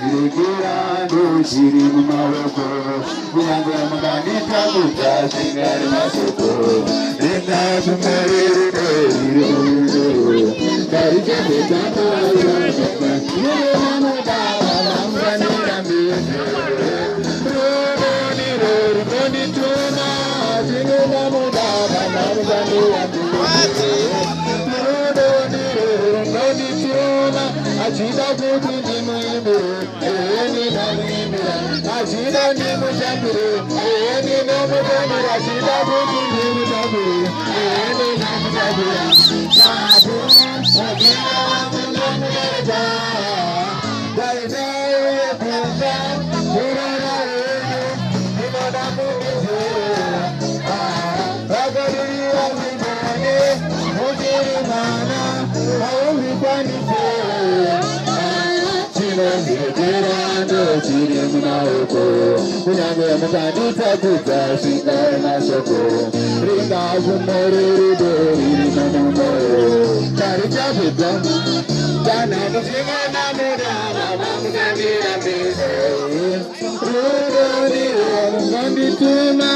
zirigirando shiri mumaoko kunyange mukanita kuta singari masoko ringa kumaririro karichapetamaaa vamuganira mbeze runoniro runondituma zvinonga mudava vamuganira mbeze runoniro runondituma achida kuti ndimuimbire eni namuimbira achida ndimushambire eni namutambira achida kuti ndimutambire eni namutambira apo agina munamunaja daidayekuza uraraeyo inodamumizeya akadiriya zimane muchirimana auzvikwanisea chinozvigerando chiri mumaoko kunyange mukanditakudza svingai mashoko ringazumorerido riri mumumwoyo karichapedza kana muchingana mudava vamukandira mbese rudoniro rungandituma